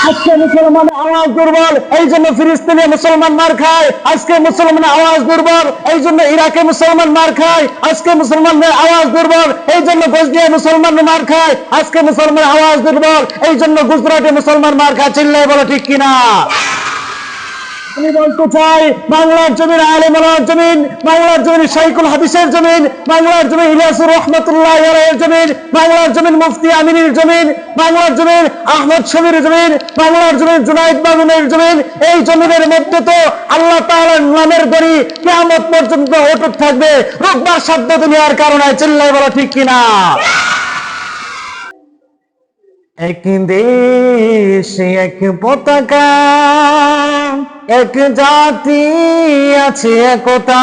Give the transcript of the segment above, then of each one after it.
আজকে মুসলমানের আওয়াজ দুর্বল, এই জন্য ফিলিস্তিনে মুসলমান মার খায়। আজকে মুসলমানের আওয়াজ দুর্বল, এই জন্য ইরাকে মুসলমান মার খায়। আজকে মুসলমানদের আওয়াজ দুর্বল, এই জন্য বসনিয়ায় মুসলমান মার খায়। আজকে মুসলমানের আওয়াজ দুর্বল, এই জন্য গুজরাটে মুসলমান মার খায়। চিল্লায় বলো ঠিক কিনা? আমি বলতে চাই, বাংলার জমিন আলেম ওলামার জমিন, বাংলার জমিন শাইখুল হাদিসের জমিন, বাংলার জমিন ইলিয়াসুর রহমাতুল্লাহ আলাইহির জমিন, বাংলার জমিন মুফতি আমিনের জমিন, বাংলার জমিন আহমদ শফির জমিন, বাংলার জমিন জুনাইদ বাবুনের জমিন। এই জমিনের মধ্যে তো আল্লাহ তাআলার নামের গড়ি কিয়ামত পর্যন্ত অটুট থাকবে, রোববার সাধ্য দুনিয়ার কারণে। চিল্লায় বলো ঠিক কিনা? এক দেশ এক পতাকা, এক জাতি আছে একতা,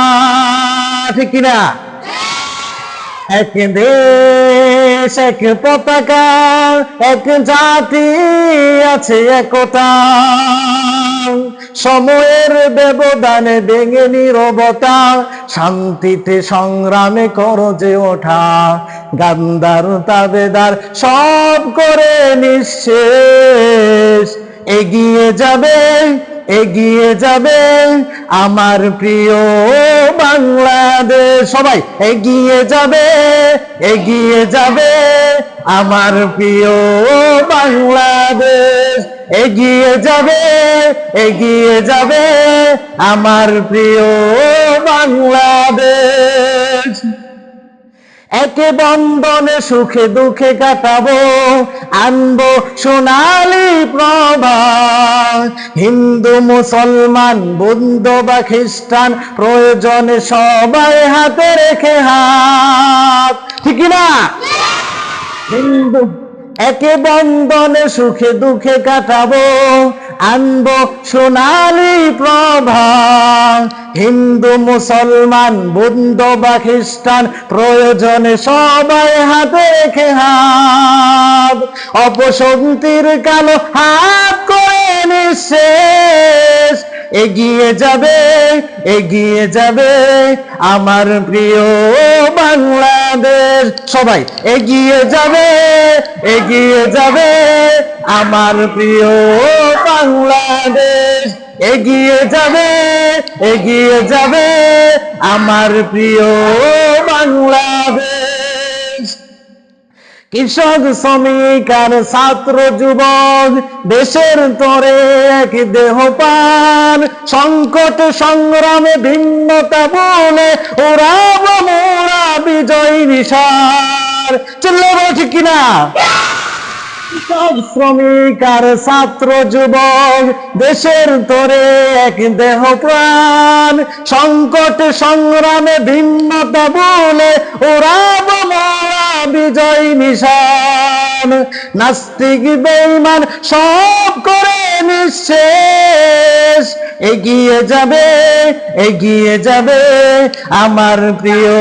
ঠিক কিনা? এক দেশ এক পতাকা, এক জাতি আছে একতা, সময়ের ব্যবধানে ভেঙে নীরবতা, শান্তিতে সংগ্রামে করো যে ওঠা, গান্ধার তাবেদার সব করে নিঃশেষ, এগিয়ে যাবে এগিয়ে যাবে আমার প্রিয় বাংলাদেশ। সবাই এগিয়ে যাবে এগিয়ে যাবে আমার প্রিয় বাংলাদেশ, এগিয়ে যাবে এগিয়ে যাবে আমার প্রিয় বাংলাদেশ। একে বন্ধনে সুখে দুঃখে কাটাবো, আনবো সোনালি প্রভাত, হিন্দু মুসলমান বৌদ্ধ বা খ্রিস্টান প্রয়োজনে সবাই হাতে রেখে হাত, ঠিক না? হিন্দু একে বন্ধনে সুখে দুঃখে কাটাবো, আনবো সোনালি প্রভাত, হিন্দু মুসলমান বৌদ্ধ বা খ্রিস্টান প্রয়োজনে সবাই হাতে রেখে হাত, অপশক্তির কালো হাত করে নিঃশেষ, এগিয়ে যাবে এগিয়ে যাবে আমার প্রিয় বাংলাদেশ। সবাই এগিয়ে যাবে এগিয়ে যাবে আমার প্রিয় বাংলাদেশ, এগিয়ে যাবে এগিয়ে যাবে আমার প্রিয় বাংলাদেশ। কৃষক শ্রমিক আর ছাত্র যুবক দেশের তরে এক দেহ পান, সংকট সংগ্রামে ভিন্নতা বলে ওরাব মোরা বিজয় নিশার। চললে বলো ঠিক কিনা? কৃষক শ্রমিক আর ছাত্র যুবক দেশের তরে এক দেহ প্রাণ, সংকট সংগ্রামে ভিন্নতা বলে ওরাব মোরা বিজয় নিশান, নাস্তিক বেঈমান সব করে নিঃশেষ, এগিয়ে যাবে এগিয়ে যাবে আমার প্রিয়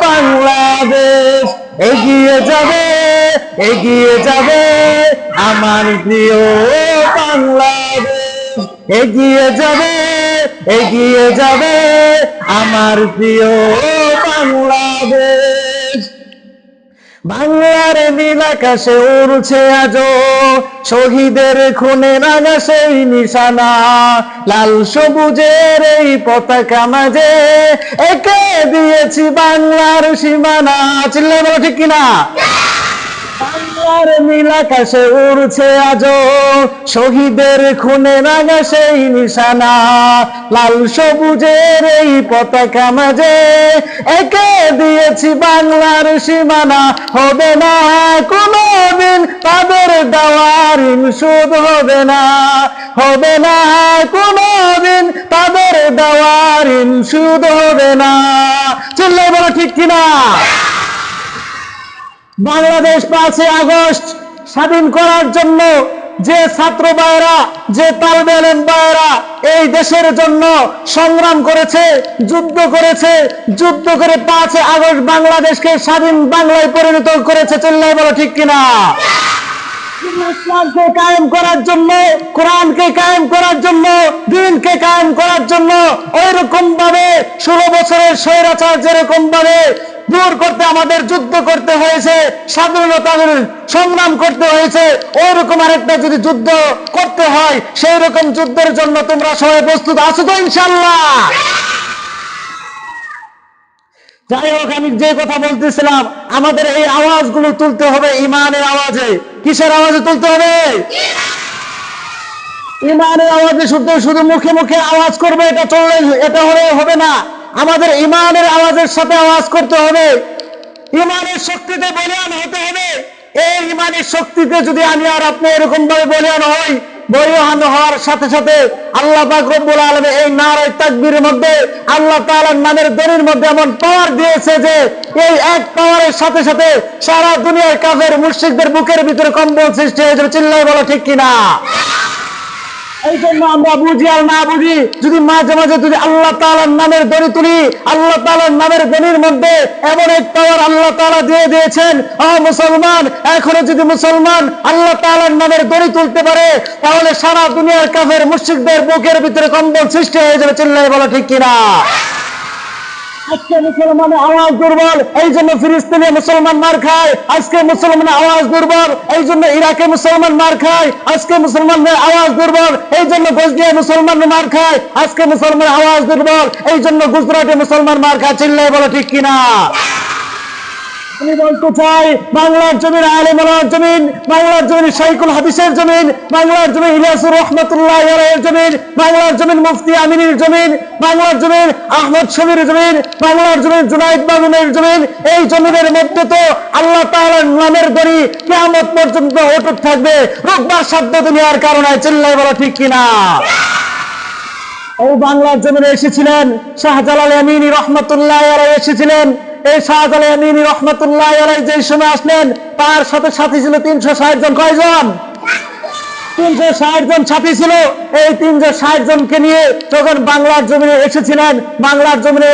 বাংলাদেশ, এগিয়ে যাবে এগিয়ে যাবে আমার প্রিয় বাংলাদেশ, এগিয়ে যাবে এগিয়ে যাবে আমার প্রিয় বাংলাদেশ। বাংলার নীল আকাশে উড়ছে আজো শহীদের খুনে রাঙা সেই নিশানা, লাল সবুজের এই পতাকা মাঝে একে দিয়েছি বাংলার সীমানা। চিল্লায় বলো ঠিক কিনা? বাংলার নীল আকাশে উড়ছে আজো শহীদের খুনে রাঙা সেই নিশানা, লাল সবুজের এই পতাকা মাঝে একে দিয়েছি বাংলার সীমানা, হবে না কোনোদিন তাদের দেওয়ার শোধ, হবে না হবে না কোনোদিন তাদের দেওয়ার শোধ, হবে না। চিল্লায় বলো ঠিক কিনা? বাংলাদেশ 5 আগস্ট স্বাধীন করার জন্য যে ছাত্র ভাইরা, যে তালেবে ইলম ভাইরা এই দেশের জন্য সংগ্রাম করেছে, যুদ্ধ করেছে, যুদ্ধ করে 5 আগস্ট বাংলাদেশকে স্বাধীন বাংলায় পরিণত করেছে। চিল্লায় বলো ঠিক কিনা? ইসলামকে কায়েম করার জন্য, কোরআনকে কায়েম করার জন্য, দ্বীনকে কায়েম করার জন্য ওই রকম ভাবে 16 বছরের স্বৈরাচার যেরকম ভাবে দূর করতে আমাদের যুদ্ধ করতে হয়েছে, স্বাধীনতার সংগ্রাম করতে হয়েছে। ওইরকম আরেকটা যদি যুদ্ধ করতে হয়, সেই রকম যুদ্ধের জন্য তোমরা সবাই প্রস্তুত আছো তো ইনশাআল্লাহ? যাই হোক, আমি যে কথা বলতেছিলাম, আমাদের এই আওয়াজগুলো তুলতে হবে ইমানের আওয়াজে। কিসের আওয়াজে তুলতে হবে? ইমানের আওয়াজে। শুধু শুধু মুখে মুখে আওয়াজ করবে এটা হলে হবে না। আমাদের ইমানের আওয়াজের সাথে আওয়াজ করতে হবে, ইমানের শক্তিতে বলিয়ান হতে হবে। এই ইমানের শক্তিতে যদি আমি আর আপনি এরকম ভাবে বলিয়ান হই, বলিয়ান হওয়ার সাথে সাথে আল্লাহ পাক রব্বুল আলামিন এই নারে তাকবীরের মধ্যে আল্লাহ তাআলার নামের ধ্বনির মধ্যে এমন পাওয়ার দিয়েছে যে এই এক পাওয়ারের সাথে সাথে সারা দুনিয়ার কাফের মুশরিকদের বুকের ভিতরে কম্পন সৃষ্টি হয়ে যাবে। চিল্লায় বলো ঠিক কিনা? এই জন্য আমরা বুঝি আর না বুঝি, যদি মাঝে মাঝে যদি আল্লাহ তাআলার নামের ধ্বনি তুলি, আল্লাহ তাআলার নামের ধ্বনির মধ্যে এমন এক পাওয়ার আল্লাহ তাআলা দিয়ে দিয়েছেন। মুসলমান, এখনো যদি মুসলমান আল্লাহ তাআলার নামের ধ্বনি তুলতে পারে, তাহলে সারা দুনিয়ার কাফের মুশরিকদের বুকের ভিতরে কম্পন সৃষ্টি হয়ে যাবে। চিল্লায় বলো ঠিক কিনা? আজকে মুসলমানের আওয়াজ দুর্বল, এই জন্য ফিলিস্তিনে মুসলমান মার খায়। আজকে মুসলমানের আওয়াজ দুর্বল, এই জন্য ইরাকে মুসলমান মার খায়। আজকে মুসলমানদের আওয়াজ দুর্বল, এই জন্য বসনিয়ায় মুসলমান মার খায়। আজকে মুসলমানের আওয়াজ দুর্বল, এই জন্য গুজরাটে মুসলমান মার খায়। চিল্লায় বলো ঠিক কিনা? আমি বলতে চাই, বাংলার জমিন আলেম ওলামার জমিন, বাংলার জমিন শাইখুল হাদিসের জমিন, বাংলার জমিন ইলিয়াসুর রহমাতুল্লাহ আলাইহির জমিন, বাংলার জমিন মুফতি আমিনীর জমিন, বাংলার জমিন আহমদ শফির জমিন, বাংলার জমিন জুনাইদ বাগুনের জমিন। এই জমিনের মধ্যে তো আল্লাহ তাআলার নামের ধ্বনি কিয়ামত পর্যন্ত অটুট থাকবে, রোববার সাধ্য দুনিয়ার কারণে। চিল্লায় বলো ঠিক কিনা? এই বাংলার জমিনে এসেছিলেন শাহজালাল আমিনী রহমাতুল্লাহ আলাইহি এসেছিলেন। এই শাহজালাল আমিনী রহমাতুল্লাহ আলাইহি যে সময় আসলেন, তার সাথে সাথী ছিল 360 জন। কয়জন? 360 জন সাথী ছিল। এই 360 জনকে নিয়ে যখন বাংলার জমিনে এসেছিলেন, বাংলার জমিনে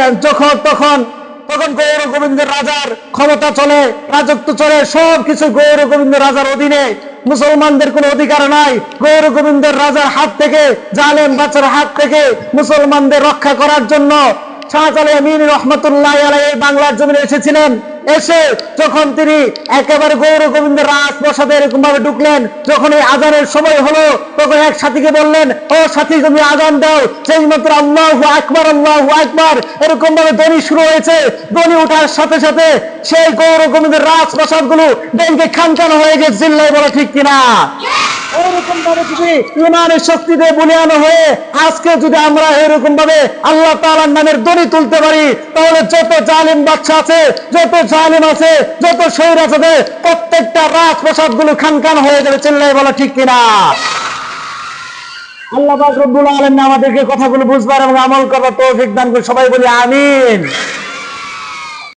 তখন গৌর গোবিন্দের রাজার ক্ষমতা চলে, রাজত্ব চলে, সবকিছু গৌর গোবিন্দের রাজার অধীনে। মুসলমানদের কোনো অধিকার নাই। গৌর গোবিন্দের রাজার হাত থেকে, জালেম বাদশার হাত থেকে মুসলমানদের রক্ষা করার জন্য শাহজালাল আমিনী রহমাতুল্লাহ আলাইহি বাংলার জমিনে এসেছিলেন। এসে যখন তিনি একেবারে গৌর গোবিন্দের রাজপ্রাসাদে এরকম ভাবে ঢুকলেন, যখন এই আজানের সময় হলো, তখন এক সাথীকে বললেন, ও সাথী, তুমি আজান দাও। সেই মাত্র আল্লাহু আকবার, আল্লাহু আকবার এরকম ভাবে ধ্বনি শুরু হয়েছে। ধ্বনি ওঠার সাথে সাথে সেই গৌর গোবিন্দের রাজপ্রাসাদ গুলো ব্যাংকে খানখান হয়ে গেছে। চিল্লায় বলো ঠিক কিনা? এরকম ভাবে যদি ইমানের শক্তিতে বলিয়ান হয়ে আজকে যদি আমরা এরকম ভাবে আল্লাহ তাআলার নামের ধ্বনি তুলতে পারি, তাহলে যত জালিম বাদশা আছে, যত জালিম আছে, যত শহীদ আছে, প্রত্যেকটা রাজপ্রাসাদ গুলো খানখান হয়ে যাবে। চিল্লায় বলা ঠিক কিনা? আল্লাহ পাক রব্বুল আলামিন আমাদেরকে কথাগুলো বুঝবার এবং আমল করবার তৌফিক দান করে। সবাই বলি আমিন।